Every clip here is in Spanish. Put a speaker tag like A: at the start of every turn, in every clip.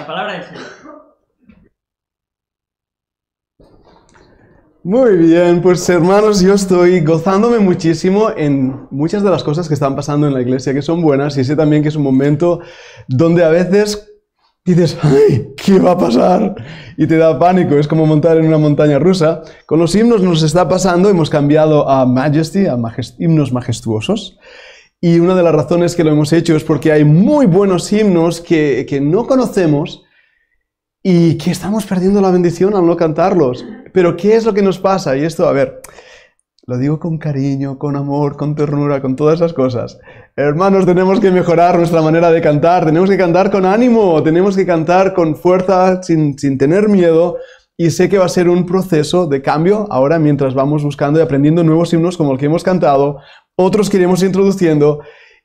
A: La palabra del Señor.
B: Muy bien, pues hermanos, yo estoy gozándome muchísimo en muchas de las cosas que están pasando en la iglesia, que son buenas, y sé también que es un momento donde a veces dices, ¡ay! ¿Qué va a pasar? Y te da pánico, es como montar en una montaña rusa. Con los himnos nos está pasando, hemos cambiado a Majesty, a himnos majestuosos. Y una de las razones que lo hemos hecho es porque hay muy buenos himnos que no conocemos y que estamos perdiendo la bendición al no cantarlos. Pero ¿qué es lo que nos pasa? Y esto, a ver, lo digo con cariño, con amor, con ternura, con todas esas cosas. Hermanos, tenemos que mejorar nuestra manera de cantar, tenemos que cantar con ánimo, tenemos que cantar con fuerza, sin tener miedo. Y sé que va a ser un proceso de cambio ahora mientras vamos buscando y aprendiendo nuevos himnos como el que hemos cantado, otros que iremos introduciendo.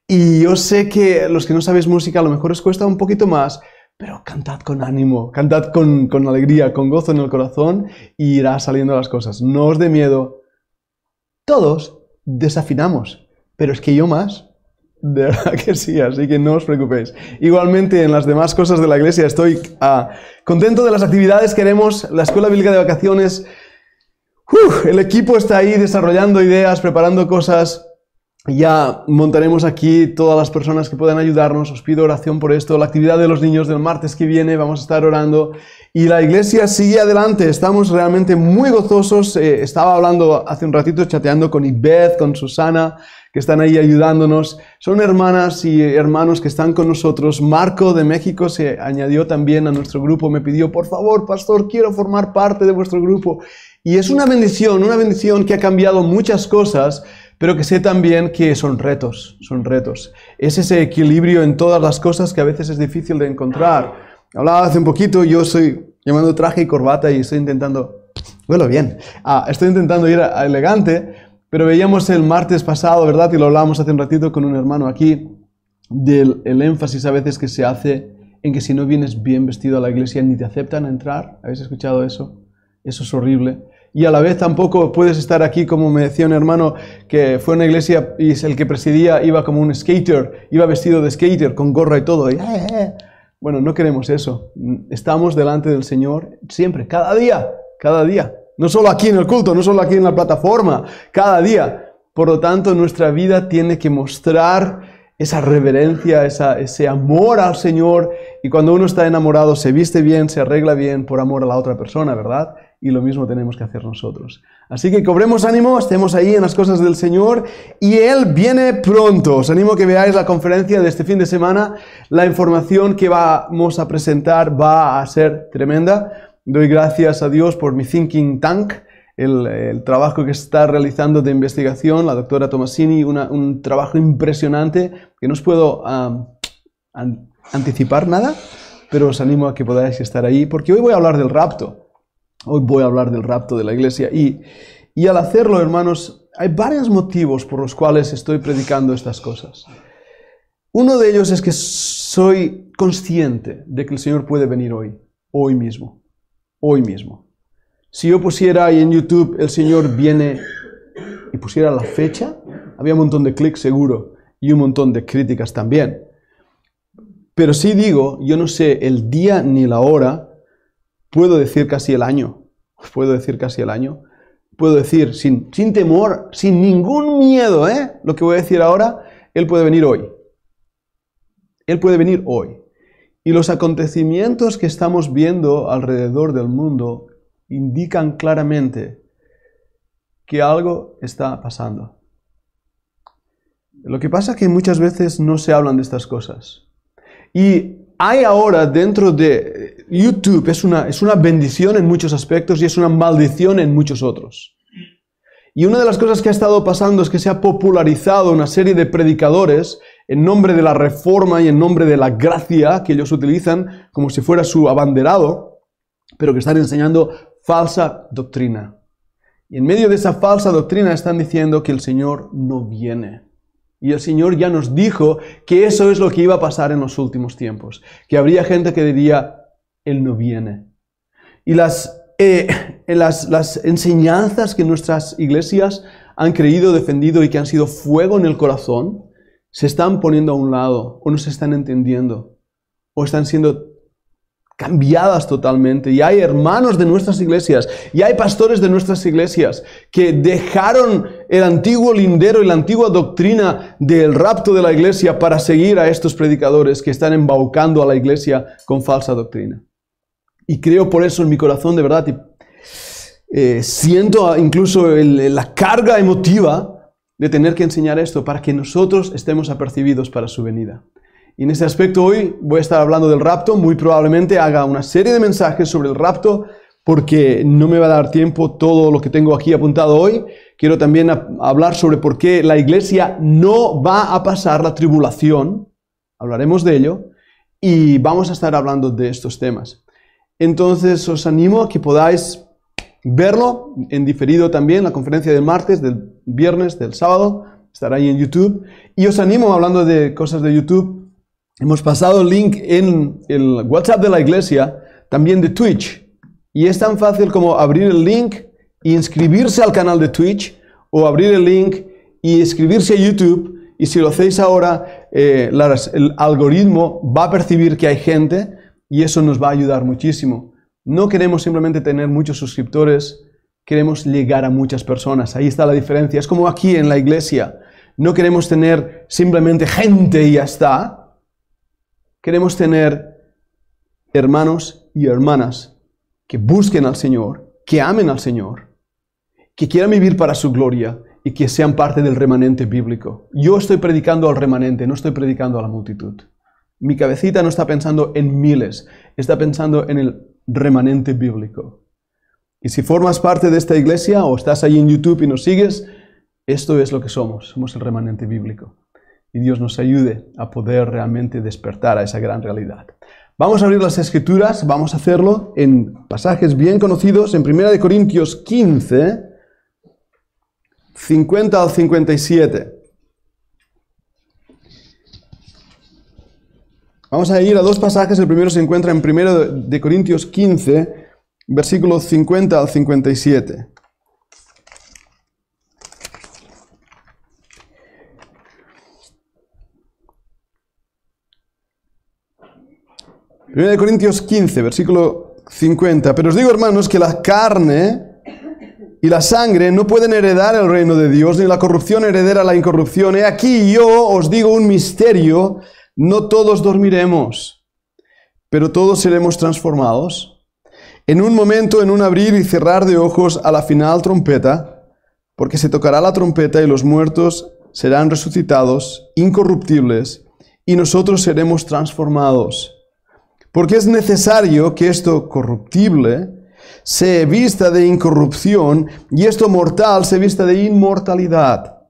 B: Y yo sé que los que no sabéis música a lo mejor os cuesta un poquito más, pero cantad con ánimo, cantad con alegría, con gozo en el corazón y irá saliendo las cosas. No os dé miedo. Todos desafinamos, pero es que yo más. De verdad que sí, así que no os preocupéis. Igualmente en las demás cosas de la iglesia estoy contento de las actividades que haremos. La escuela bíblica de vacaciones, el equipo está ahí desarrollando ideas, preparando cosas. Ya montaremos aquí todas las personas que puedan ayudarnos. Os pido oración por esto. La actividad de los niños del martes que viene, vamos a estar orando. Y la iglesia sigue adelante. Estamos realmente muy gozosos. Estaba hablando hace un ratito, chateando con Ibeth, con Susana, que están ahí ayudándonos. Son hermanas y hermanos que están con nosotros. Marco de México se añadió también a nuestro grupo. Me pidió, por favor, pastor, quiero formar parte de vuestro grupo. Y es una bendición que ha cambiado muchas cosas, pero que sé también que son retos, Es ese equilibrio en todas las cosas que a veces es difícil de encontrar. Hablaba hace un poquito, yo estoy llamando traje y corbata y estoy intentando, bueno, bien, estoy intentando ir a elegante, pero veíamos el martes pasado, ¿verdad? Y lo hablábamos hace un ratito con un hermano aquí, del énfasis a veces que se hace en que si no vienes bien vestido a la iglesia ni te aceptan entrar. ¿Habéis escuchado eso? Eso es horrible. Y a la vez tampoco puedes estar aquí, como me decía un hermano que fue a una iglesia y el que presidía iba como un skater, iba vestido de skater, con gorra y todo. Bueno, no queremos eso. Estamos delante del Señor siempre, cada día. No solo aquí en el culto, no solo aquí en la plataforma, cada día. Por lo tanto, nuestra vida tiene que mostrar esa reverencia, ese amor al Señor. Y cuando uno está enamorado, se viste bien, se arregla bien por amor a la otra persona, ¿verdad? Y lo mismo tenemos que hacer nosotros. Así que cobremos ánimo, estemos ahí en las cosas del Señor y Él viene pronto. Os animo a que veáis la conferencia de este fin de semana. La información que vamos a presentar va a ser tremenda. Doy gracias a Dios por mi Thinking Tank, el trabajo que está realizando de investigación, la doctora Tomasini, un trabajo impresionante que no os puedo anticipar nada, pero os animo a que podáis estar ahí, porque hoy voy a hablar del rapto. Hoy voy a hablar del rapto de la iglesia y al hacerlo, hermanos, hay varios motivos por los cuales estoy predicando estas cosas. Uno de ellos es que soy consciente de que el Señor puede venir hoy mismo. Si yo pusiera ahí en YouTube, el Señor viene, y pusiera la fecha, había un montón de clics seguro y un montón de críticas también. Pero si digo, yo no sé el día ni la hora, puedo decir casi el año. Puedo decir sin temor, sin ningún miedo, lo que voy a decir ahora, Él puede venir hoy. Y los acontecimientos que estamos viendo alrededor del mundo indican claramente que algo está pasando. Lo que pasa es que muchas veces no se hablan de estas cosas. Y hay ahora dentro de YouTube, es una bendición en muchos aspectos y es una maldición en muchos otros. Y una de las cosas que ha estado pasando es que se ha popularizado una serie de predicadores en nombre de la reforma y en nombre de la gracia que ellos utilizan como si fuera su abanderado, pero que están enseñando falsa doctrina. Y en medio de esa falsa doctrina están diciendo que el Señor no viene. Y el Señor ya nos dijo que eso es lo que iba a pasar en los últimos tiempos. Que habría gente que diría, Él no viene. Y las enseñanzas que nuestras iglesias han creído, defendido y que han sido fuego en el corazón, se están poniendo a un lado, o no se están entendiendo, o están siendo cambiadas totalmente. Y hay hermanos de nuestras iglesias, y hay pastores de nuestras iglesias que dejaron el antiguo lindero y la antigua doctrina del rapto de la iglesia para seguir a estos predicadores que están embaucando a la iglesia con falsa doctrina. Y creo por eso en mi corazón, de verdad, siento incluso la carga emotiva de tener que enseñar esto para que nosotros estemos apercibidos para su venida. Y en ese aspecto hoy voy a estar hablando del rapto. Muy probablemente haga una serie de mensajes sobre el rapto porque no me va a dar tiempo todo lo que tengo aquí apuntado hoy. Quiero también hablar sobre por qué la iglesia no va a pasar la tribulación. Hablaremos de ello y vamos a estar hablando de estos temas. Entonces os animo a que podáis verlo en diferido también, la conferencia del martes, del viernes, del sábado. Estará ahí en YouTube. Y os animo, hablando de cosas de YouTube, hemos pasado el link en el WhatsApp de la iglesia, también de Twitch. Y es tan fácil como abrir el link e inscribirse al canal de Twitch, o abrir el link y inscribirse a YouTube. Y si lo hacéis ahora, el algoritmo va a percibir que hay gente y eso nos va a ayudar muchísimo. No queremos simplemente tener muchos suscriptores, queremos llegar a muchas personas. Ahí está la diferencia. Es como aquí en la iglesia. No queremos tener simplemente gente y ya está. Queremos tener hermanos y hermanas que busquen al Señor, que amen al Señor, que quieran vivir para su gloria y que sean parte del remanente bíblico. Yo estoy predicando al remanente, no estoy predicando a la multitud. Mi cabecita no está pensando en miles, está pensando en el remanente bíblico. Y si formas parte de esta iglesia o estás ahí en YouTube y nos sigues, esto es lo que somos el remanente bíblico. Y Dios nos ayude a poder realmente despertar a esa gran realidad. Vamos a abrir las Escrituras, vamos a hacerlo en pasajes bien conocidos, en 1 Corintios 15, 50 al 57. Vamos a ir a dos pasajes, el primero se encuentra en 1 Corintios 15, versículos 50 al 57. 1 Corintios 15, versículo 50. Pero os digo, hermanos, que la carne y la sangre no pueden heredar el reino de Dios, ni la corrupción heredera la incorrupción. He aquí yo os digo un misterio: no todos dormiremos, pero todos seremos transformados. En un momento, en un abrir y cerrar de ojos, a la final trompeta, porque se tocará la trompeta y los muertos serán resucitados, incorruptibles, y nosotros seremos transformados. Porque es necesario que esto corruptible se vista de incorrupción y esto mortal se vista de inmortalidad.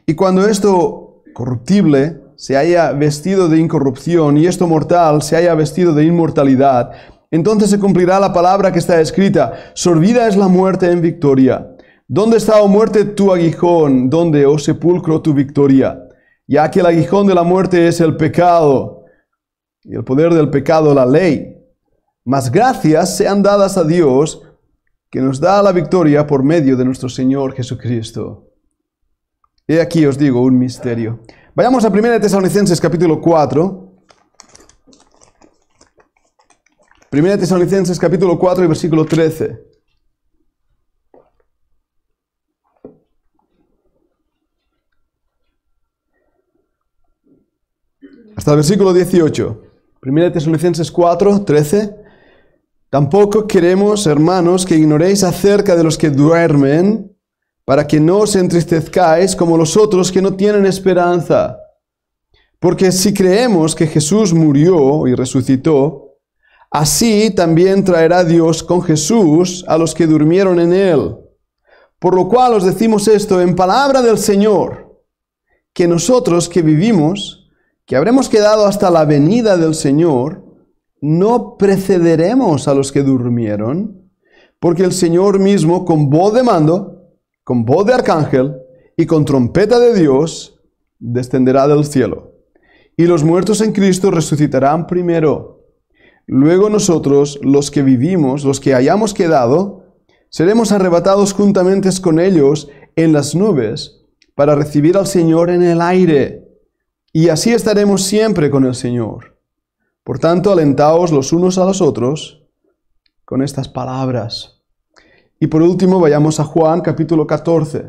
B: Y cuando esto corruptible se haya vestido de incorrupción y esto mortal se haya vestido de inmortalidad, entonces se cumplirá la palabra que está escrita: sorbida es la muerte en victoria. ¿Dónde está, oh muerte, tu aguijón? ¿Dónde, oh sepulcro, tu victoria? Ya que el aguijón de la muerte es el pecado, y el poder del pecado la ley. Mas gracias sean dadas a Dios, que nos da la victoria por medio de nuestro Señor Jesucristo. He aquí os digo un misterio. Vayamos a 1 Tesalonicenses capítulo 4. 1 Tesalonicenses capítulo 4 y versículo 13. Hasta el versículo 18. 1 Tesalonicenses 4, 13. Tampoco queremos, hermanos, que ignoréis acerca de los que duermen, para que no os entristezcáis como los otros que no tienen esperanza. Porque si creemos que Jesús murió y resucitó, así también traerá Dios con Jesús a los que durmieron en él. Por lo cual os decimos esto en palabra del Señor, que nosotros que vivimos, que habremos quedado hasta la venida del Señor, no precederemos a los que durmieron, porque el Señor mismo, con voz de mando, con voz de arcángel y con trompeta de Dios, descenderá del cielo. Y los muertos en Cristo resucitarán primero. Luego nosotros, los que vivimos, los que hayamos quedado, seremos arrebatados juntamente con ellos en las nubes para recibir al Señor en el aire. Y así estaremos siempre con el Señor. Por tanto, alentaos los unos a los otros con estas palabras. Y por último, vayamos a Juan capítulo 14.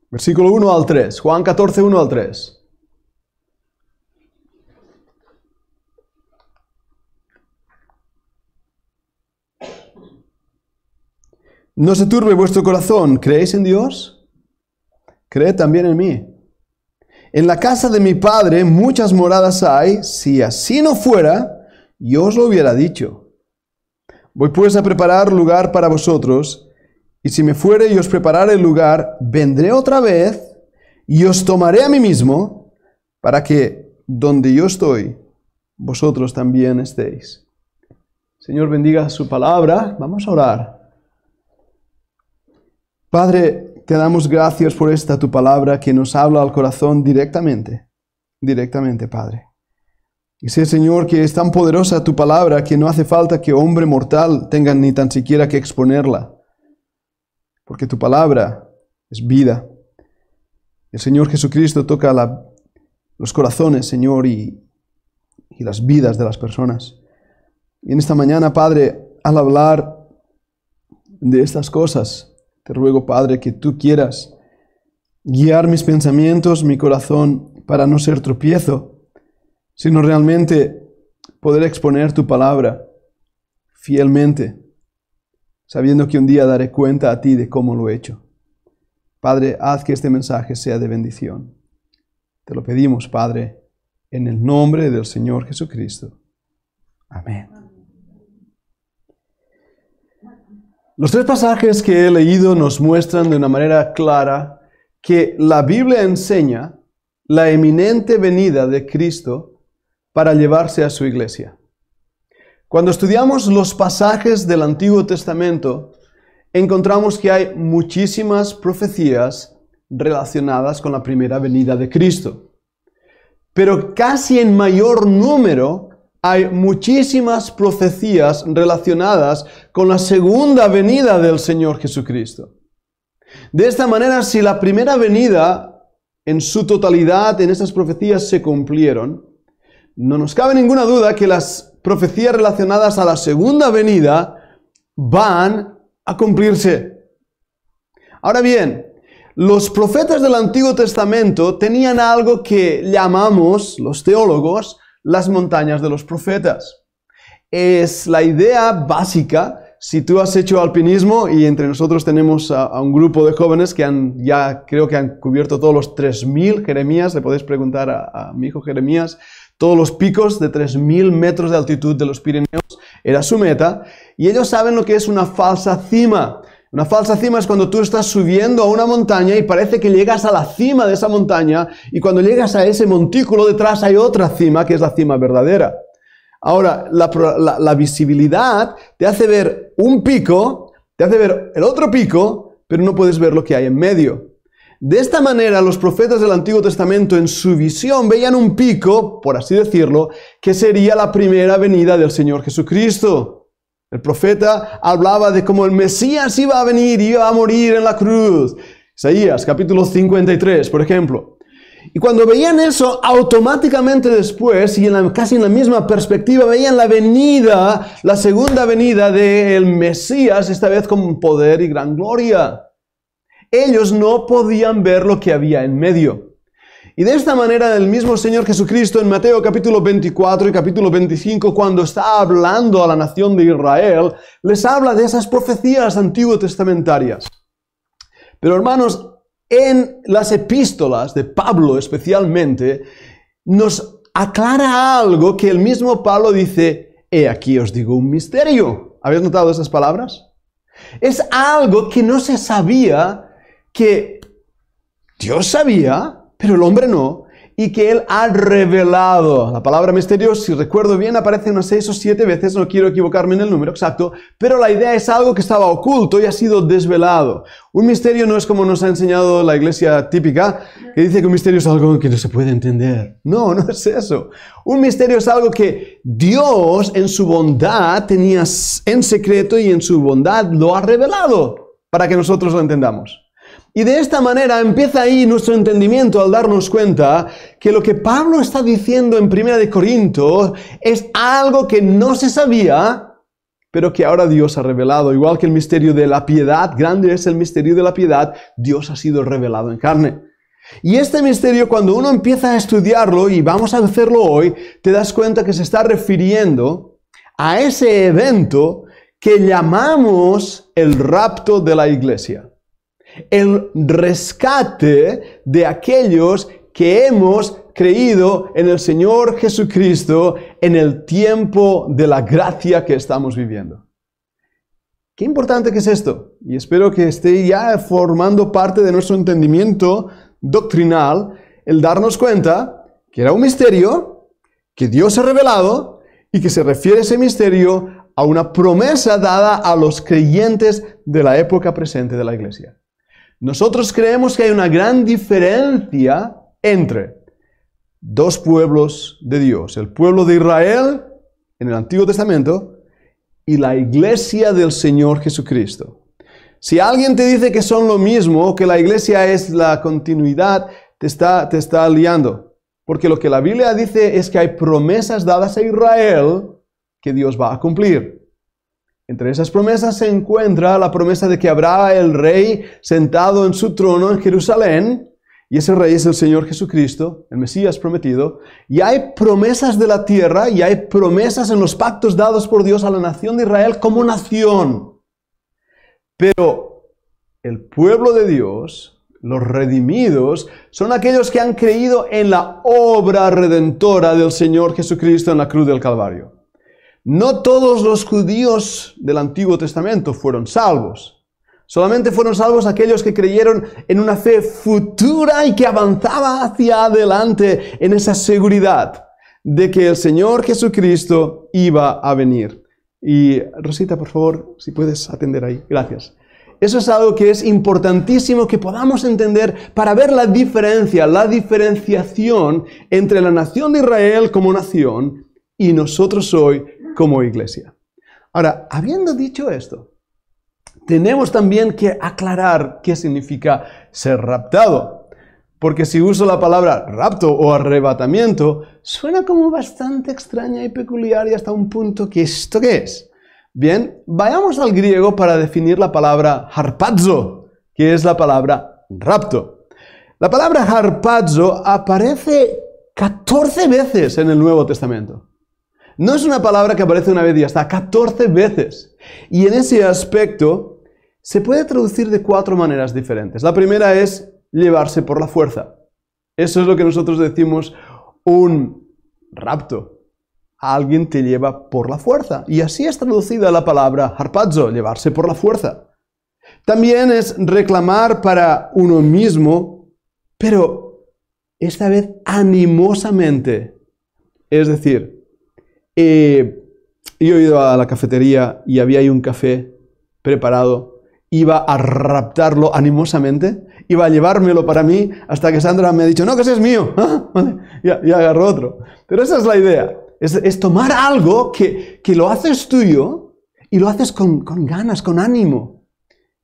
B: Versículo 1 al 3. Juan 14, 1 al 3. No se turbe vuestro corazón. ¿Creéis en Dios? Creed también en mí. En la casa de mi Padre muchas moradas hay. Si así no fuera, yo os lo hubiera dicho. Voy pues a preparar lugar para vosotros, y si me fuere y os preparare el lugar, vendré otra vez y os tomaré a mí mismo, para que donde yo estoy, vosotros también estéis. Señor, bendiga su palabra. Vamos a orar. Padre, te damos gracias por esta tu palabra que nos habla al corazón directamente, Padre. Y sé, Señor, que es tan poderosa tu palabra que no hace falta que hombre mortal tenga ni tan siquiera que exponerla, porque tu palabra es vida. El Señor Jesucristo toca los corazones, Señor, y las vidas de las personas. Y en esta mañana, Padre, al hablar de estas cosas, te ruego, Padre, que tú quieras guiar mis pensamientos, mi corazón, para no ser tropiezo, sino realmente poder exponer tu palabra fielmente, sabiendo que un día daré cuenta a ti de cómo lo he hecho. Padre, haz que este mensaje sea de bendición. Te lo pedimos, Padre, en el nombre del Señor Jesucristo. Amén. Los tres pasajes que he leído nos muestran de una manera clara que la Biblia enseña la eminente venida de Cristo para llevarse a su iglesia. Cuando estudiamos los pasajes del Antiguo Testamento, encontramos que hay muchísimas profecías relacionadas con la primera venida de Cristo. Pero casi en mayor número hay muchísimas profecías relacionadas con la segunda venida del Señor Jesucristo. De esta manera, si la primera venida en su totalidad en esas profecías se cumplieron, no nos cabe ninguna duda que las profecías relacionadas a la segunda venida van a cumplirse. Ahora bien, los profetas del Antiguo Testamento tenían algo que llamamos, los teólogos, las montañas de los profetas. Es la idea básica. Si tú has hecho alpinismo, y entre nosotros tenemos a un grupo de jóvenes que creo que han cubierto todos los 3000 Jeremías, le podéis preguntar a mi hijo Jeremías, todos los picos de 3000 metros de altitud de los Pirineos, era su meta, y ellos saben lo que es una falsa cima. Una falsa cima es cuando tú estás subiendo a una montaña y parece que llegas a la cima de esa montaña, y cuando llegas a ese montículo detrás hay otra cima que es la cima verdadera. Ahora, la visibilidad te hace ver un pico, te hace ver el otro pico, pero no puedes ver lo que hay en medio. De esta manera, los profetas del Antiguo Testamento en su visión veían un pico, por así decirlo, que sería la primera venida del Señor Jesucristo. El profeta hablaba de cómo el Mesías iba a venir y iba a morir en la cruz. Isaías, capítulo 53, por ejemplo. Y cuando veían eso, automáticamente después, y casi en la misma perspectiva, veían la venida, la segunda venida del Mesías, esta vez con poder y gran gloria. Ellos no podían ver lo que había en medio. Y de esta manera, el mismo Señor Jesucristo en Mateo capítulo 24 y capítulo 25, cuando está hablando a la nación de Israel, les habla de esas profecías antiguo-testamentarias. Pero hermanos, en las epístolas de Pablo especialmente, nos aclara algo que el mismo Pablo dice: he aquí os digo un misterio. ¿Habéis notado esas palabras? Es algo que no se sabía, que Dios sabía, pero el hombre no, y que Él ha revelado. La palabra misterio, si recuerdo bien, aparece unas 6 o 7 veces, no quiero equivocarme en el número exacto, pero la idea es algo que estaba oculto y ha sido desvelado. Un misterio no es como nos ha enseñado la iglesia típica, que dice que un misterio es algo que no se puede entender. No, no es eso. Un misterio es algo que Dios en su bondad tenía en secreto y en su bondad lo ha revelado para que nosotros lo entendamos. Y de esta manera empieza ahí nuestro entendimiento al darnos cuenta que lo que Pablo está diciendo en 1 de Corintios es algo que no se sabía, pero que ahora Dios ha revelado. Igual que el misterio de la piedad, grande es el misterio de la piedad, Dios ha sido revelado en carne. Y este misterio, cuando uno empieza a estudiarlo, y vamos a hacerlo hoy, te das cuenta que se está refiriendo a ese evento que llamamos el rapto de la iglesia. El rescate de aquellos que hemos creído en el Señor Jesucristo en el tiempo de la gracia que estamos viviendo. Qué importante que es esto, y espero que esté ya formando parte de nuestro entendimiento doctrinal, el darnos cuenta que era un misterio que Dios ha revelado y que se refiere ese misterio a una promesa dada a los creyentes de la época presente de la iglesia. Nosotros creemos que hay una gran diferencia entre dos pueblos de Dios, el pueblo de Israel en el Antiguo Testamento y la iglesia del Señor Jesucristo. Si alguien te dice que son lo mismo, que la iglesia es la continuidad, te está liando. Porque lo que la Biblia dice es que hay promesas dadas a Israel que Dios va a cumplir. Entre esas promesas se encuentra la promesa de que habrá el rey sentado en su trono en Jerusalén, y ese rey es el Señor Jesucristo, el Mesías prometido, y hay promesas de la tierra, y hay promesas en los pactos dados por Dios a la nación de Israel como nación. Pero el pueblo de Dios, los redimidos, son aquellos que han creído en la obra redentora del Señor Jesucristo en la cruz del Calvario. No todos los judíos del Antiguo Testamento fueron salvos. Solamente fueron salvos aquellos que creyeron en una fe futura y que avanzaba hacia adelante en esa seguridad de que el Señor Jesucristo iba a venir. Y Rosita, por favor, si puedes atender ahí. Gracias. Eso es algo que es importantísimo que podamos entender para ver la diferenciación entre la nación de Israel como nación y nosotros hoy como iglesia. Ahora, habiendo dicho esto, tenemos también que aclarar qué significa ser raptado. Porque si uso la palabra rapto o arrebatamiento, suena como bastante extraña y peculiar y hasta un punto que ¿esto qué es? Bien, vayamos al griego para definir la palabra harpazo, que es la palabra rapto. La palabra harpazo aparece 14 veces en el Nuevo Testamento. No es una palabra que aparece una vez y hasta 14 veces. Y en ese aspecto se puede traducir de 4 maneras diferentes. La primera es llevarse por la fuerza. Eso es lo que nosotros decimos un rapto. Alguien te lleva por la fuerza. Y así es traducida la palabra harpazo, llevarse por la fuerza. También es reclamar para uno mismo, pero esta vez animosamente. Es decir, yo he ido a la cafetería y había ahí un café preparado. Iba a raptarlo animosamente, iba a llevármelo para mí, hasta que Sandra me ha dicho, no, que ese es mío. Ah, vale. Y agarró otro. Pero esa es la idea. Es tomar algo que lo haces tuyo y lo haces con ganas, con ánimo.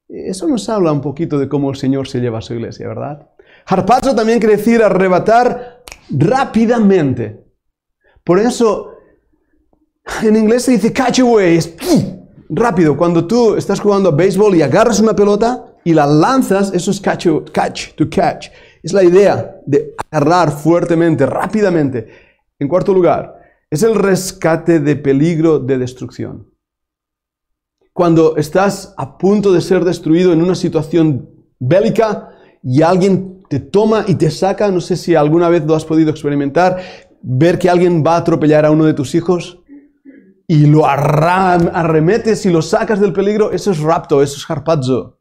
B: Eso nos habla un poquito de cómo el Señor se lleva a su iglesia, ¿verdad? Harpazo también quiere decir arrebatar rápidamente. Por eso, en inglés se dice catch away, es rápido. Cuando tú estás jugando a béisbol y agarras una pelota y la lanzas, eso es catch to catch. Es la idea de agarrar fuertemente, rápidamente. En cuarto lugar, es el rescate de peligro de destrucción. Cuando estás a punto de ser destruido en una situación bélica y alguien te toma y te saca, no sé si alguna vez lo has podido experimentar, ver que alguien va a atropellar a uno de tus hijos y lo arremetes y lo sacas del peligro, eso es rapto, eso es harpazo.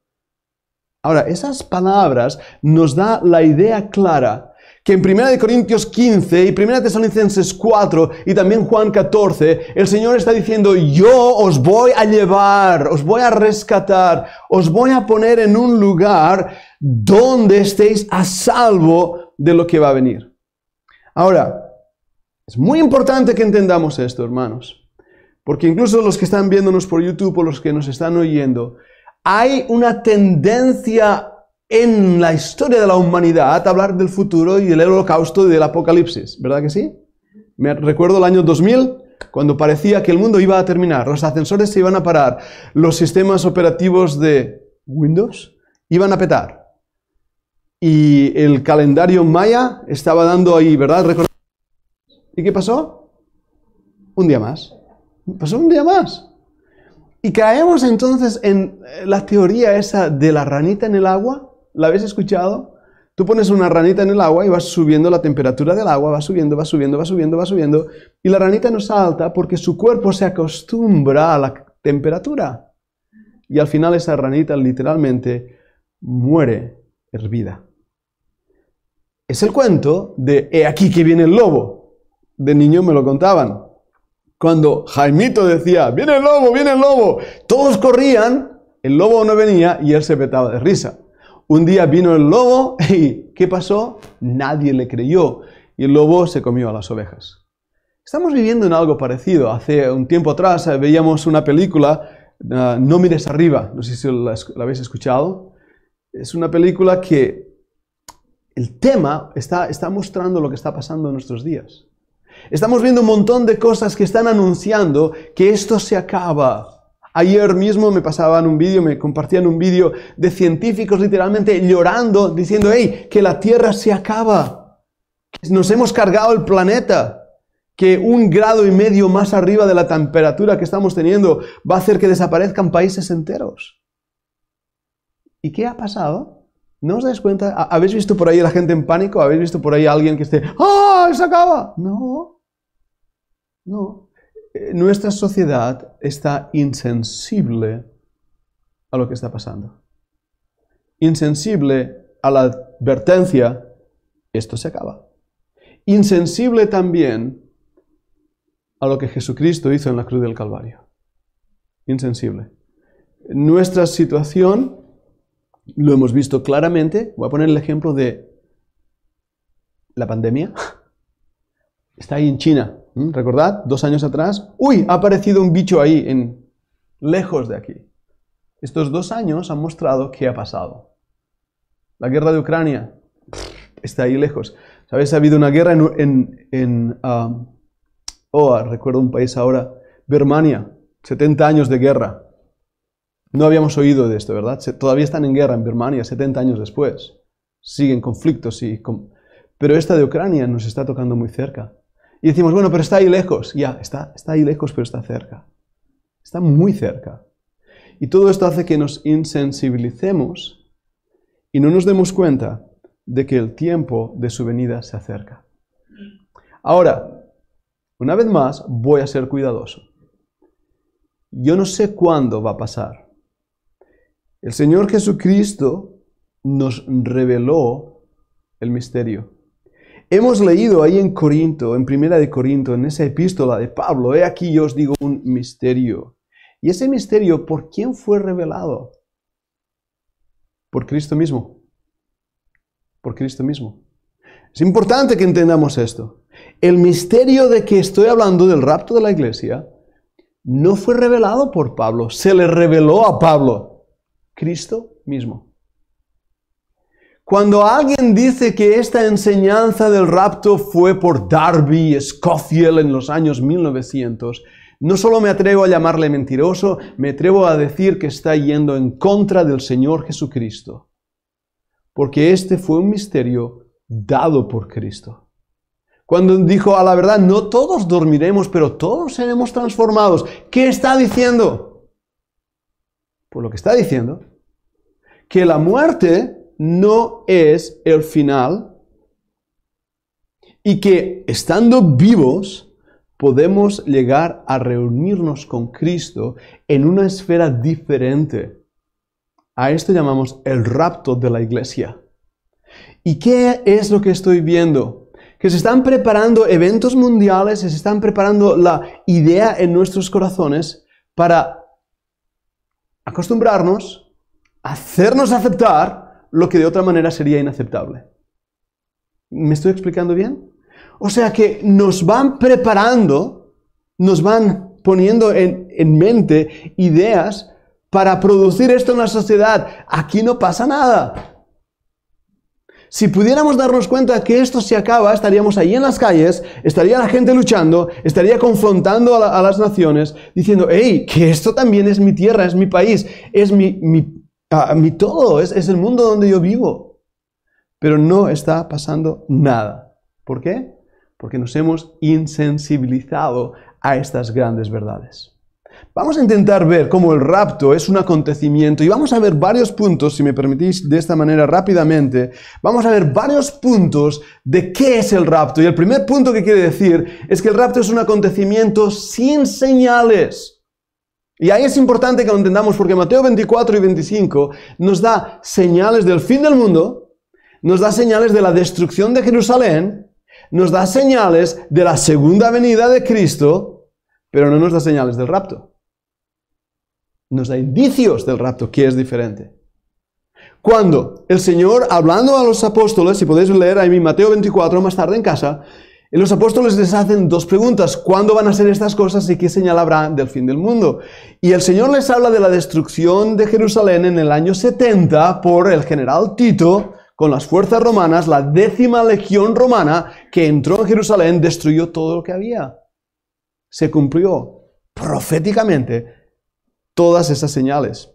B: Ahora, esas palabras nos da la idea clara que en 1 Corintios 15 y 1 Tesalonicenses 4 y también Juan 14, el Señor está diciendo, yo os voy a llevar, os voy a rescatar, os voy a poner en un lugar donde estéis a salvo de lo que va a venir. Ahora, es muy importante que entendamos esto, hermanos. Porque incluso los que están viéndonos por YouTube o los que nos están oyendo, hay una tendencia en la historia de la humanidad hablar del futuro y del holocausto y del apocalipsis, ¿verdad que sí? Me recuerdo el año 2000, cuando parecía que el mundo iba a terminar, los ascensores se iban a parar, los sistemas operativos de Windows iban a petar. Y el calendario maya estaba dando ahí, ¿verdad? ¿Y qué pasó? Un día más. Pasó un día más. Y caemos entonces en la teoría esa de la ranita en el agua. ¿La habéis escuchado? Tú pones una ranita en el agua y vas subiendo la temperatura del agua, va subiendo, va subiendo, va subiendo, va subiendo. Y la ranita no salta porque su cuerpo se acostumbra a la temperatura. Y al final esa ranita literalmente muere hervida. Es el cuento de "He aquí que viene el lobo". De niño me lo contaban. Cuando Jaimito decía "viene el lobo", todos corrían, el lobo no venía y él se petaba de risa. Un día vino el lobo y ¿qué pasó? Nadie le creyó y el lobo se comió a las ovejas. Estamos viviendo en algo parecido. Hace un tiempo atrás veíamos una película, No mires arriba, no sé si la habéis escuchado. Es una película que el tema está mostrando lo que está pasando en nuestros días. Estamos viendo un montón de cosas que están anunciando que esto se acaba. Ayer mismo me compartían un vídeo de científicos literalmente llorando, diciendo "hey, que la Tierra se acaba, nos hemos cargado el planeta, que 1,5 grados más arriba de la temperatura que estamos teniendo va a hacer que desaparezcan países enteros". ¿Y qué ha pasado? ¿No os dais cuenta? ¿Habéis visto por ahí a la gente en pánico? ¿Habéis visto por ahí a alguien que esté "¡ah, se acaba"? No. Nuestra sociedad está insensible a lo que está pasando. Insensible a la advertencia, esto se acaba. Insensible también a lo que Jesucristo hizo en la cruz del Calvario. Insensible. Nuestra situación, lo hemos visto claramente. Voy a poner el ejemplo de la pandemia. Está ahí en China. ¿Recordad? 2 años atrás. ¡Uy! Ha aparecido un bicho ahí, lejos de aquí. Estos 2 años han mostrado qué ha pasado. La guerra de Ucrania está ahí lejos. ¿Sabéis? Ha habido una guerra recuerdo un país ahora, Birmania. 70 años de guerra. No habíamos oído de esto, ¿verdad? Todavía están en guerra en Birmania, 70 años después. Siguen conflictos, pero esta de Ucrania nos está tocando muy cerca. Y decimos, bueno, pero está ahí lejos. Ya, está ahí lejos, pero está cerca. Está muy cerca. Y todo esto hace que nos insensibilicemos y no nos demos cuenta de que el tiempo de su venida se acerca. Ahora, una vez más, voy a ser cuidadoso. Yo no sé cuándo va a pasar. El Señor Jesucristo nos reveló el misterio. Hemos leído ahí en Corinto, en Primera de Corinto, en esa epístola de Pablo, he aquí yo os digo un misterio. Y ese misterio, ¿por quién fue revelado? Por Cristo mismo. Por Cristo mismo. Es importante que entendamos esto. El misterio de que estoy hablando del rapto de la iglesia no fue revelado por Pablo, se le reveló a Pablo. Cristo mismo. Cuando alguien dice que esta enseñanza del rapto fue por Darby Scofield en los años 1900, no solo me atrevo a llamarle mentiroso, me atrevo a decir que está yendo en contra del Señor Jesucristo. Porque este fue un misterio dado por Cristo. Cuando dijo, a la verdad, no todos dormiremos, pero todos seremos transformados. ¿Qué está diciendo? Pues lo que está diciendo, que la muerte no es el final y que estando vivos podemos llegar a reunirnos con Cristo en una esfera diferente. A esto llamamos el rapto de la iglesia. ¿Y qué es lo que estoy viendo? Que se están preparando eventos mundiales, se están preparando la idea en nuestros corazones para acostumbrarnos, hacernos aceptar lo que de otra manera sería inaceptable. ¿Me estoy explicando bien? O sea que nos van preparando, nos van poniendo en mente ideas para producir esto en la sociedad. Aquí no pasa nada. Si pudiéramos darnos cuenta que esto se acaba, estaríamos ahí en las calles, estaría la gente luchando, estaría confrontando a las naciones, diciendo, hey, que esto también es mi tierra, es mi país, es mi todo, es el mundo donde yo vivo. Pero no está pasando nada. ¿Por qué? Porque nos hemos insensibilizado a estas grandes verdades. Vamos a intentar ver cómo el rapto es un acontecimiento y vamos a ver varios puntos, si me permitís de esta manera rápidamente, vamos a ver varios puntos de qué es el rapto. Y el primer punto que quiere decir es que el rapto es un acontecimiento sin señales. Y ahí es importante que lo entendamos porque Mateo 24 y 25 nos da señales del fin del mundo, nos da señales de la destrucción de Jerusalén, nos da señales de la segunda venida de Cristo, pero no nos da señales del rapto. Nos da indicios del rapto, que es diferente. Cuando el Señor, hablando a los apóstoles, si podéis leer ahí Mateo 24 más tarde en casa, los apóstoles les hacen dos preguntas. ¿Cuándo van a ser estas cosas y qué señal habrá del fin del mundo? Y el Señor les habla de la destrucción de Jerusalén en el año 70 por el general Tito, con las fuerzas romanas, la 10ª legión romana que entró en Jerusalén, destruyó todo lo que había. Se cumplió proféticamente todas esas señales.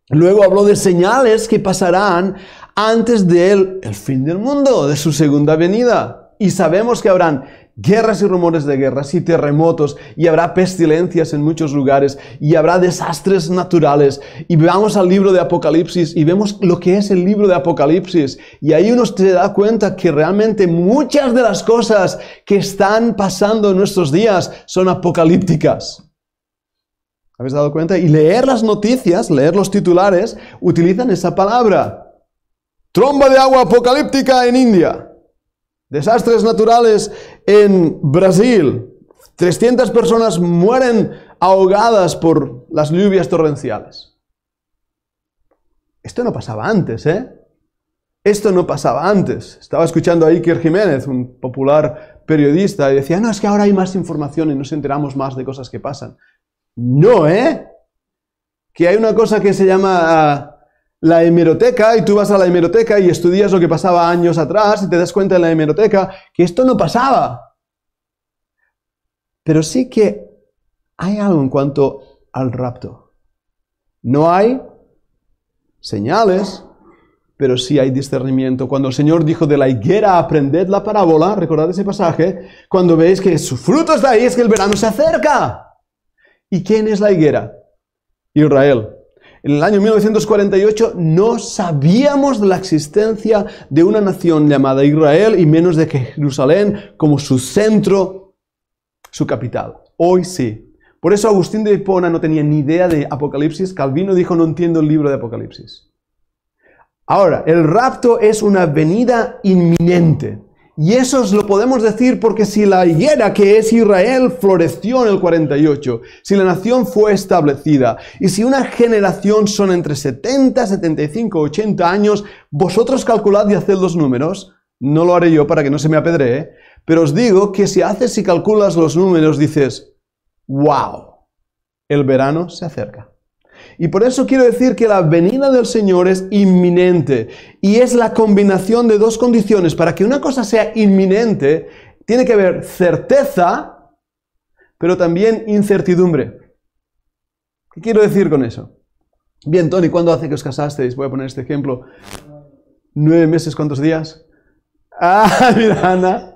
B: Luego habló de señales que pasarán antes del fin del mundo, de su segunda venida. Y sabemos que habrán guerras y rumores de guerras y terremotos, y habrá pestilencias en muchos lugares, y habrá desastres naturales. Y vamos al libro de Apocalipsis y vemos lo que es el libro de Apocalipsis. Y ahí uno se da cuenta que realmente muchas de las cosas que están pasando en nuestros días son apocalípticas. ¿Habéis dado cuenta? Y leer las noticias, leer los titulares, utilizan esa palabra. Tromba de agua apocalíptica en India. Desastres naturales en Brasil. 300 personas mueren ahogadas por las lluvias torrenciales. Esto no pasaba antes, ¿eh? Esto no pasaba antes. Estaba escuchando a Iker Jiménez, un popular periodista, y decía, no, es que ahora hay más información y nos enteramos más de cosas que pasan. No, ¿eh? Que hay una cosa que se llama la hemeroteca, y tú vas a la hemeroteca y estudias lo que pasaba años atrás y te das cuenta en la hemeroteca que esto no pasaba. Pero sí que hay algo en cuanto al rapto. No hay señales, pero sí hay discernimiento. Cuando el Señor dijo de la higuera, aprended la parábola, recordad ese pasaje, cuando veis que su fruto está ahí, es que el verano se acerca. ¿Y quién es la higuera? Israel. En el año 1948 no sabíamos de la existencia de una nación llamada Israel y menos de que Jerusalén como su centro, su capital. Hoy sí. Por eso Agustín de Hipona no tenía ni idea de Apocalipsis. Calvino dijo, no entiendo el libro de Apocalipsis. Ahora, el rapto es una venida inminente. Y eso lo podemos decir porque si la higuera que es Israel floreció en el 48, si la nación fue establecida, y si una generación son entre 70, 75, 80 años, vosotros calculad y haced los números, no lo haré yo para que no se me apedree, pero os digo que si haces y calculas los números dices, wow, el verano se acerca. Y por eso quiero decir que la venida del Señor es inminente. Y es la combinación de dos condiciones. Para que una cosa sea inminente, tiene que haber certeza, pero también incertidumbre. ¿Qué quiero decir con eso? Bien, Tony, ¿cuándo hace que os casasteis? Voy a poner este ejemplo. 9 meses, ¿cuántos días? Ah, mira, Ana.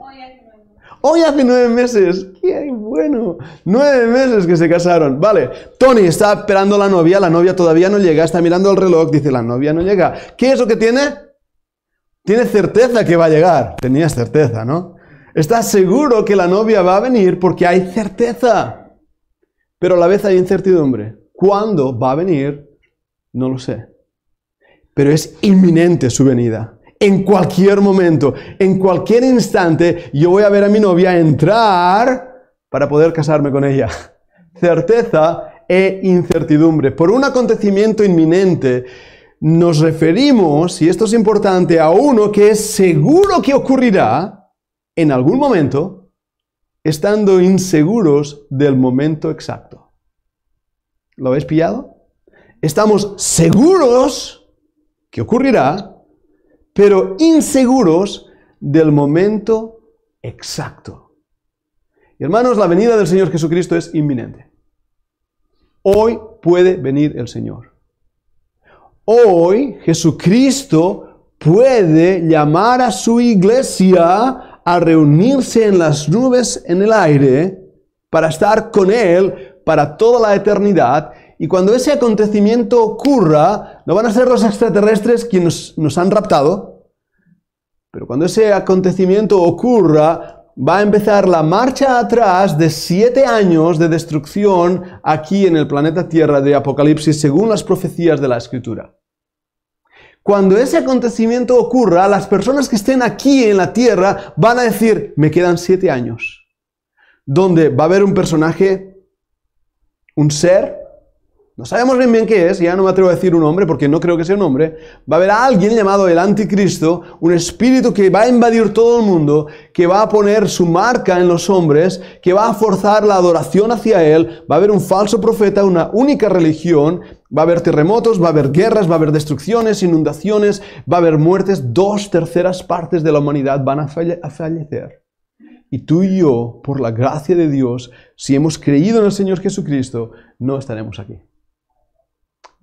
B: Hoy hace 9 meses. ¡Qué bueno! 9 meses que se casaron. Vale, Tony está esperando a la novia todavía no llega, está mirando el reloj, dice, la novia no llega. ¿Qué es lo que tiene? Tiene certeza que va a llegar. Tenías certeza, ¿no? Está seguro que la novia va a venir porque hay certeza. Pero a la vez hay incertidumbre. ¿Cuándo va a venir? No lo sé. Pero es inminente su venida. En cualquier momento, en cualquier instante, yo voy a ver a mi novia entrar para poder casarme con ella. Certeza e incertidumbre. Por un acontecimiento inminente, nos referimos, y esto es importante, a uno que es seguro que ocurrirá en algún momento, estando inseguros del momento exacto. ¿Lo habéis pillado? Estamos seguros que ocurrirá, pero inseguros del momento exacto. Y hermanos, la venida del Señor Jesucristo es inminente. Hoy puede venir el Señor. Hoy Jesucristo puede llamar a su iglesia a reunirse en las nubes en el aire para estar con Él para toda la eternidad. Y cuando ese acontecimiento ocurra, no van a ser los extraterrestres quienes nos han raptado, pero cuando ese acontecimiento ocurra, va a empezar la marcha atrás de 7 años de destrucción aquí en el planeta Tierra de Apocalipsis, según las profecías de la Escritura. Cuando ese acontecimiento ocurra, las personas que estén aquí en la Tierra van a decir, me quedan 7 años, donde va a haber un personaje, un ser, no sabemos bien qué es, ya no me atrevo a decir un hombre porque no creo que sea un hombre, va a haber a alguien llamado el Anticristo, un espíritu que va a invadir todo el mundo, que va a poner su marca en los hombres, que va a forzar la adoración hacia él, va a haber un falso profeta, una única religión, va a haber terremotos, va a haber guerras, va a haber destrucciones, inundaciones, va a haber muertes, 2/3 partes de la humanidad van a fallecer. Y tú y yo, por la gracia de Dios, si hemos creído en el Señor Jesucristo, no estaremos aquí.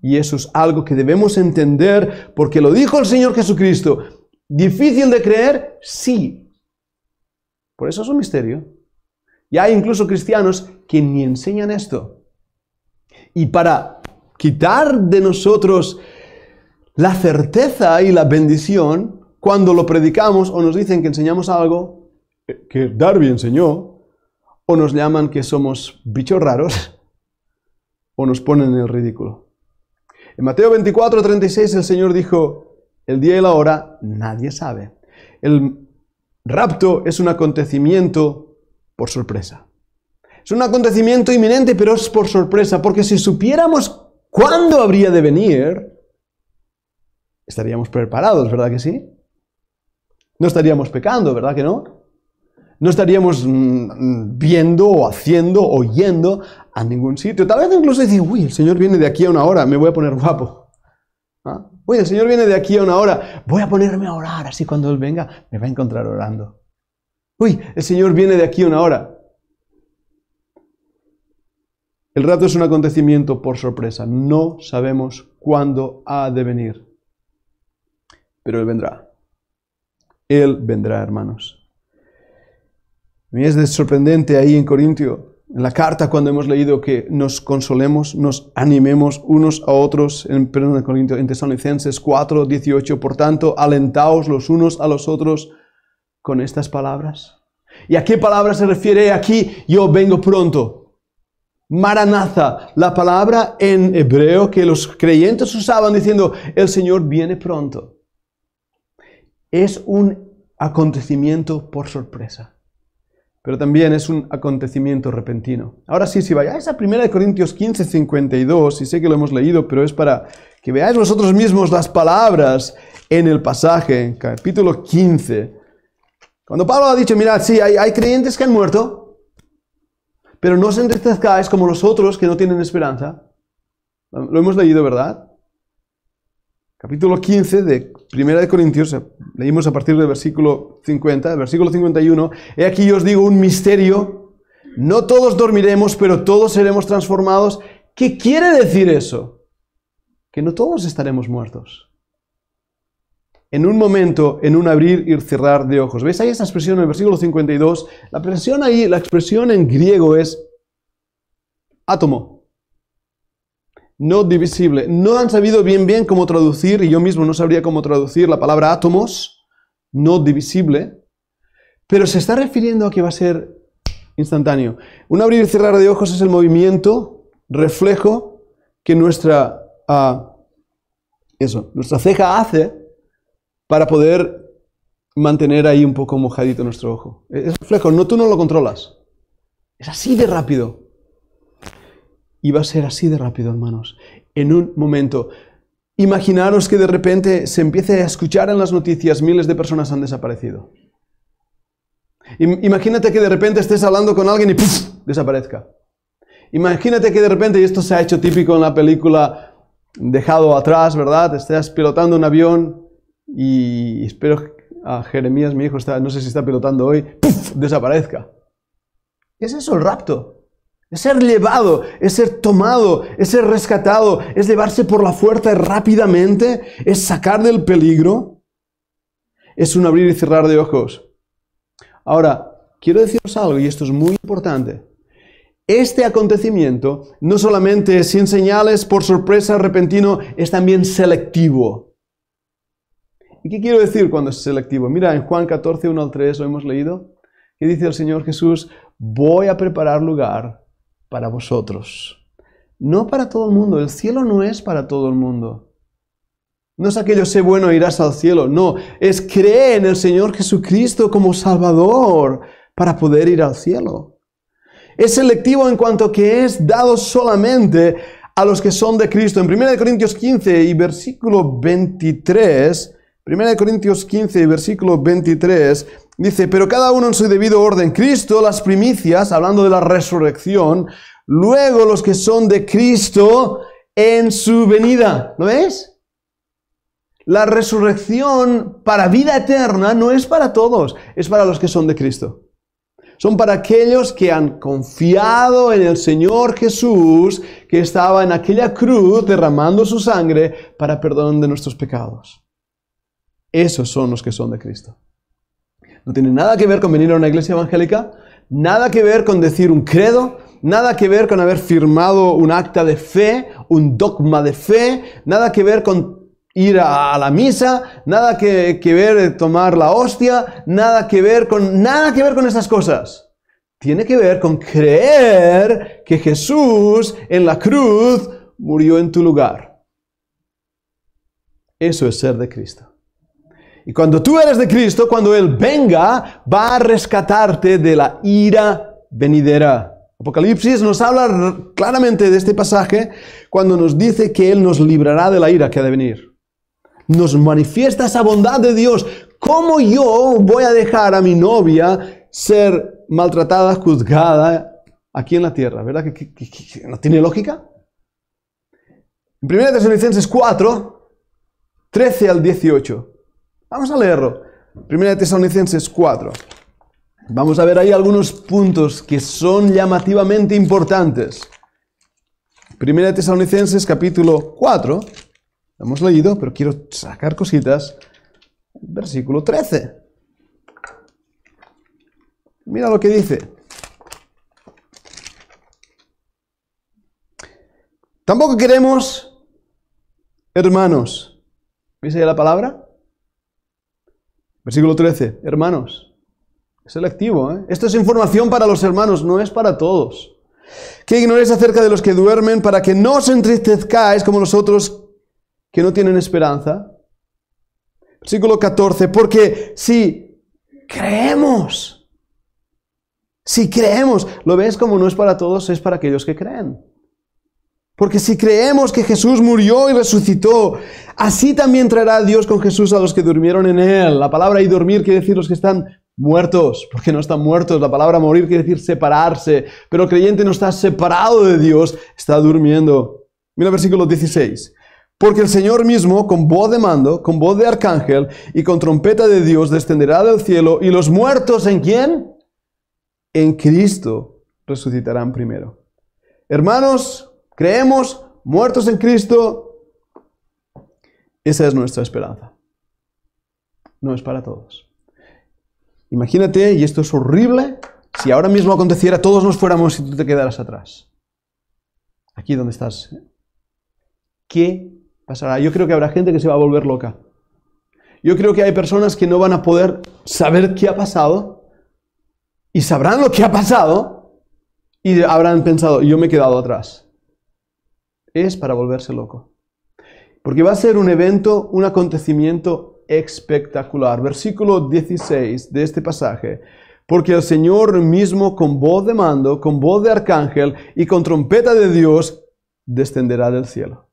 B: Y eso es algo que debemos entender porque lo dijo el Señor Jesucristo. ¿Difícil de creer? Sí. Por eso es un misterio. Y hay incluso cristianos que ni enseñan esto. Y para quitar de nosotros la certeza y la bendición, cuando lo predicamos o nos dicen que enseñamos algo que Darby enseñó, o nos llaman que somos bichos raros, o nos ponen en el ridículo. En Mateo 24:36 el Señor dijo, el día y la hora nadie sabe. El rapto es un acontecimiento por sorpresa. Es un acontecimiento inminente, pero es por sorpresa, porque si supiéramos cuándo habría de venir, estaríamos preparados, ¿verdad que sí? No estaríamos pecando, ¿verdad que no? No estaríamos viendo o haciendo o yendo a ningún sitio. Tal vez incluso decir, uy, el Señor viene de aquí a una hora, me voy a poner guapo. ¿Ah? Uy, el Señor viene de aquí a una hora, voy a ponerme a orar, así cuando Él venga me va a encontrar orando. Uy, el Señor viene de aquí a una hora. El rapto es un acontecimiento por sorpresa. No sabemos cuándo ha de venir. Pero Él vendrá. Él vendrá, hermanos. A mí es sorprendente ahí en Corintio, en la carta cuando hemos leído que nos consolemos, nos animemos unos a otros, en Tesalonicenses 4:18, por tanto, alentaos los unos a los otros con estas palabras. ¿Y a qué palabra se refiere aquí? Yo vengo pronto. Maranatha, la palabra en hebreo que los creyentes usaban diciendo, el Señor viene pronto. Es un acontecimiento por sorpresa. Pero también es un acontecimiento repentino. Ahora sí, si vayáis a 1 Corintios 15:52, y sé que lo hemos leído, pero es para que veáis vosotros mismos las palabras en el pasaje, en capítulo 15. Cuando Pablo ha dicho, mirad, sí, hay creyentes que han muerto, pero no os entristezcáis como los otros que no tienen esperanza. Lo hemos leído, ¿verdad? Capítulo 15 de 1 Corintios, leímos a partir del versículo 50, el versículo 51. He aquí yo os digo un misterio, no todos dormiremos, pero todos seremos transformados. ¿Qué quiere decir eso? Que no todos estaremos muertos. En un momento, en un abrir y cerrar de ojos. ¿Veis ahí esta expresión en el versículo 52? La expresión en griego es átomo. No divisible. No han sabido bien cómo traducir, y yo mismo no sabría cómo traducir la palabra átomos, no divisible, pero se está refiriendo a que va a ser instantáneo. Un abrir y cerrar de ojos es el movimiento, reflejo, que nuestra ceja hace para poder mantener ahí un poco mojadito nuestro ojo. Es reflejo, tú no lo controlas. Es así de rápido. Y va a ser así de rápido, hermanos. En un momento. Imaginaros que de repente se empiece a escuchar en las noticias miles de personas han desaparecido. Imagínate que de repente estés hablando con alguien y ¡puf!, desaparezca. Imagínate que de repente, y esto se ha hecho típico en la película Dejado atrás, ¿verdad? Estás pilotando un avión y espero que a Jeremías, mi hijo, no sé si está pilotando hoy, ¡puf!, desaparezca. Es eso el rapto. Es ser llevado, es ser tomado, es ser rescatado, es llevarse por la fuerza rápidamente, es sacar del peligro. Es un abrir y cerrar de ojos. Ahora, quiero deciros algo, y esto es muy importante. Este acontecimiento no solamente es sin señales, por sorpresa, repentino, es también selectivo. ¿Y qué quiero decir cuando es selectivo? Mira, en Juan 14, 1 al 3, lo hemos leído, que dice el Señor Jesús: voy a preparar lugar para vosotros. No para todo el mundo, el cielo no es para todo el mundo. No es aquello, sé bueno, irás al cielo. No, es creer en el Señor Jesucristo como Salvador para poder ir al cielo. Es selectivo en cuanto que es dado solamente a los que son de Cristo. En 1 Corintios 15 y versículo 23, 1 Corintios 15 y versículo 23, dice: pero cada uno en su debido orden. Cristo, las primicias, hablando de la resurrección. Luego los que son de Cristo en su venida. ¿Lo ves? La resurrección para vida eterna no es para todos, es para los que son de Cristo. Son para aquellos que han confiado en el Señor Jesús, que estaba en aquella cruz derramando su sangre para perdón de nuestros pecados. Esos son los que son de Cristo. No tiene nada que ver con venir a una iglesia evangélica, nada que ver con decir un credo, nada que ver con haber firmado un acta de fe, un dogma de fe, nada que ver con ir a la misa, nada que ver tomar la hostia, nada que ver con esas cosas. Tiene que ver con creer que Jesús en la cruz murió en tu lugar. Eso es ser de Cristo. Y cuando tú eres de Cristo, cuando Él venga, va a rescatarte de la ira venidera. Apocalipsis nos habla claramente de este pasaje cuando nos dice que Él nos librará de la ira que ha de venir. Nos manifiesta esa bondad de Dios. ¿Cómo yo voy a dejar a mi novia ser maltratada, juzgada aquí en la tierra? ¿Verdad que no tiene lógica? En 1 Tesalonicenses 4, 13 al 18. Vamos a leerlo. 1 Tesalonicenses 4. Vamos a ver ahí algunos puntos que son llamativamente importantes. 1 Tesalonicenses capítulo 4. Lo hemos leído, pero quiero sacar cositas. Versículo 13. Mira lo que dice. Tampoco queremos, hermanos. ¿Veis ahí la palabra? Versículo 13. Hermanos. Es selectivo, ¿eh? Esto es información para los hermanos, no es para todos. Que ignoréis acerca de los que duermen, para que no os entristezcáis como los otros que no tienen esperanza. Versículo 14, porque si creemos, ¿lo ves como no es para todos? Es para aquellos que creen. Porque si creemos que Jesús murió y resucitó, así también traerá Dios con Jesús a los que durmieron en Él. La palabra ahí dormir quiere decir los que están muertos, porque no están muertos. La palabra morir quiere decir separarse, pero el creyente no está separado de Dios, está durmiendo. Mira el versículo 16. Porque el Señor mismo, con voz de mando, con voz de arcángel y con trompeta de Dios, descenderá del cielo, y los muertos, ¿en quién? En Cristo resucitarán primero. Hermanos, creemos, muertos en Cristo, esa es nuestra esperanza. No es para todos. Imagínate, y esto es horrible, si ahora mismo aconteciera, todos nos fuéramos y tú te quedaras atrás. Aquí donde estás. ¿Qué pasará? Yo creo que habrá gente que se va a volver loca. Yo creo que hay personas que no van a poder saber qué ha pasado y sabrán lo que ha pasado y habrán pensado, yo me he quedado atrás. Es para volverse loco. Porque va a ser un evento, un acontecimiento espectacular. Versículo 16 de este pasaje. Porque el Señor mismo con voz de mando, con voz de arcángel y con trompeta de Dios descenderá del cielo.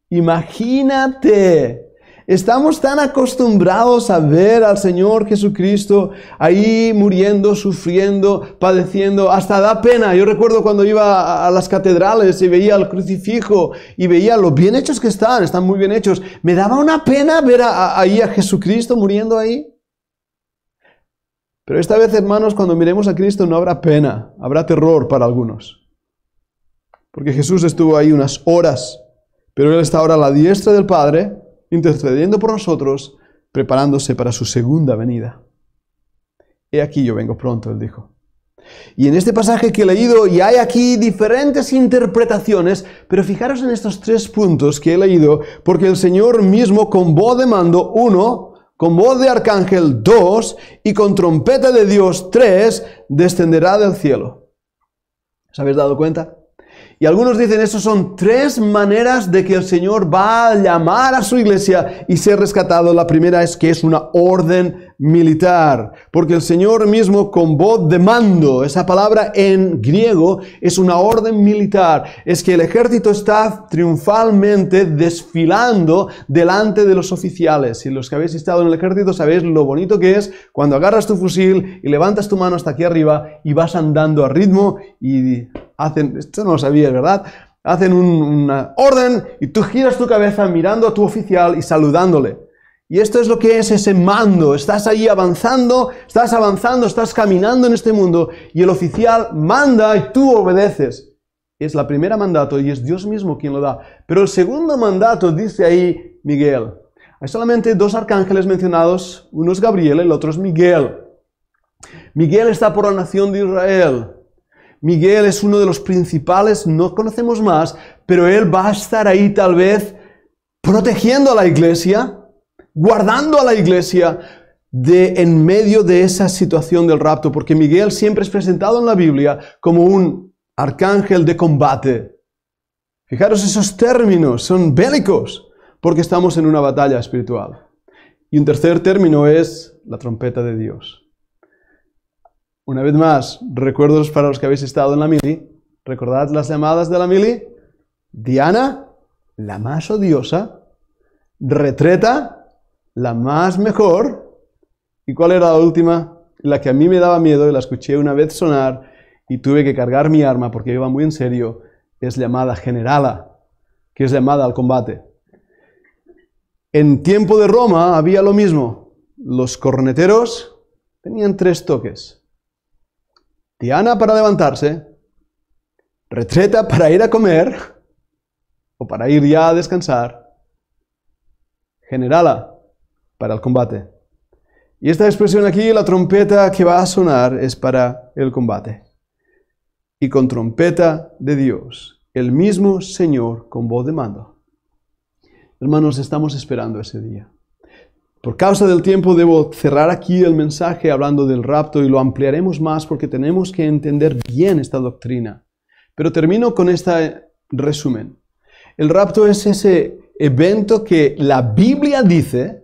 B: Imagínate Estamos tan acostumbrados a ver al Señor Jesucristo ahí muriendo, sufriendo, padeciendo, hasta da pena. Yo recuerdo cuando iba a las catedrales y veía el crucifijo y veía lo bien hechos que están muy bien hechos. Me daba una pena ver ahí a Jesucristo muriendo ahí. Pero esta vez, hermanos, cuando miremos a Cristo no habrá pena, habrá terror para algunos. Porque Jesús estuvo ahí unas horas, pero Él está ahora a la diestra del Padre, intercediendo por nosotros, preparándose para su segunda venida. He aquí yo vengo pronto, Él dijo. Y en este pasaje que he leído, y hay aquí diferentes interpretaciones, pero fijaros en estos 3 puntos que he leído, porque el Señor mismo con voz de mando, 1, con voz de arcángel, 2, y con trompeta de Dios, 3, descenderá del cielo. ¿Os habéis dado cuenta? Y algunos dicen, esas son 3 maneras de que el Señor va a llamar a su iglesia y ser rescatado. La primera es que es una orden militar, porque el Señor mismo con voz de mando, esa palabra en griego es una orden militar, es que el ejército está triunfalmente desfilando delante de los oficiales. Y los que habéis estado en el ejército sabéis lo bonito que es cuando agarras tu fusil y levantas tu mano hasta aquí arriba y vas andando a ritmo y hacen, esto no lo sabías, ¿verdad? Hacen una orden y tú giras tu cabeza mirando a tu oficial y saludándole. Y esto es lo que es ese mando. Estás ahí avanzando, estás caminando en este mundo y el oficial manda y tú obedeces. Es la primera mandato y es Dios mismo quien lo da. Pero el segundo mandato dice ahí Miguel. Hay solamente 2 arcángeles mencionados, uno es Gabriel, el otro es Miguel. Miguel está por la nación de Israel. Miguel es uno de los principales, no conocemos más, pero él va a estar ahí tal vez protegiendo a la iglesia, guardando a la iglesia en medio de esa situación del rapto, porque Miguel siempre es presentado en la Biblia como un arcángel de combate. Fijaros esos términos, son bélicos, porque estamos en una batalla espiritual. Y un tercer término es la trompeta de Dios. Una vez más, recuerdos para los que habéis estado en la mili. ¿Recordad las llamadas de la mili? Diana, la más odiosa. Retreta, la más mejor. ¿Y cuál era la última? La que a mí me daba miedo y la escuché una vez sonar y tuve que cargar mi arma porque iba muy en serio. Es llamada generala, que es llamada al combate. En tiempo de Roma había lo mismo. Los corneteros tenían 3 toques. Diana para levantarse, retreta para ir a comer o para ir ya a descansar, generala para el combate. Y esta expresión aquí, la trompeta que va a sonar, es para el combate. Y con trompeta de Dios, el mismo Señor con voz de mando. Hermanos, estamos esperando ese día. Por causa del tiempo debo cerrar aquí el mensaje hablando del rapto y lo ampliaremos más porque tenemos que entender bien esta doctrina. Pero termino con este resumen. El rapto es ese evento que la Biblia dice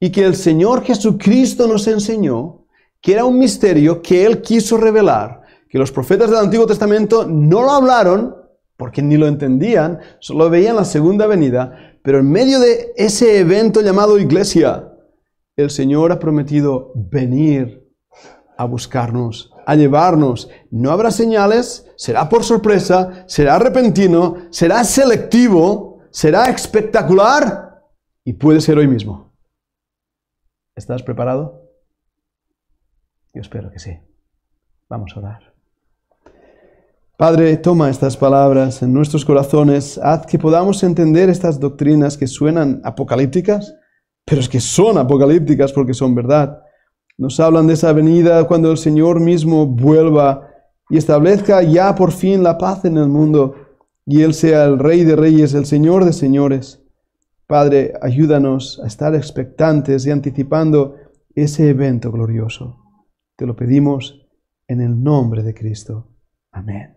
B: y que el Señor Jesucristo nos enseñó, que era un misterio que Él quiso revelar, que los profetas del Antiguo Testamento no lo hablaron porque ni lo entendían, solo veían la segunda venida, pero en medio de ese evento llamado iglesia, el Señor ha prometido venir a buscarnos, a llevarnos. No habrá señales, será por sorpresa, será repentino, será selectivo, será espectacular y puede ser hoy mismo. ¿Estás preparado? Yo espero que sí. Vamos a orar. Padre, toma estas palabras en nuestros corazones, haz que podamos entender estas doctrinas que suenan apocalípticas, pero es que son apocalípticas porque son verdad. Nos hablan de esa venida cuando el Señor mismo vuelva y establezca ya por fin la paz en el mundo y Él sea el Rey de Reyes, el Señor de Señores. Padre, ayúdanos a estar expectantes y anticipando ese evento glorioso. Te lo pedimos en el nombre de Cristo. Amén.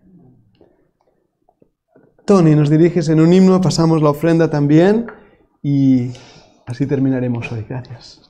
B: Tony, nos diriges en un himno, pasamos la ofrenda también y así terminaremos hoy. Gracias.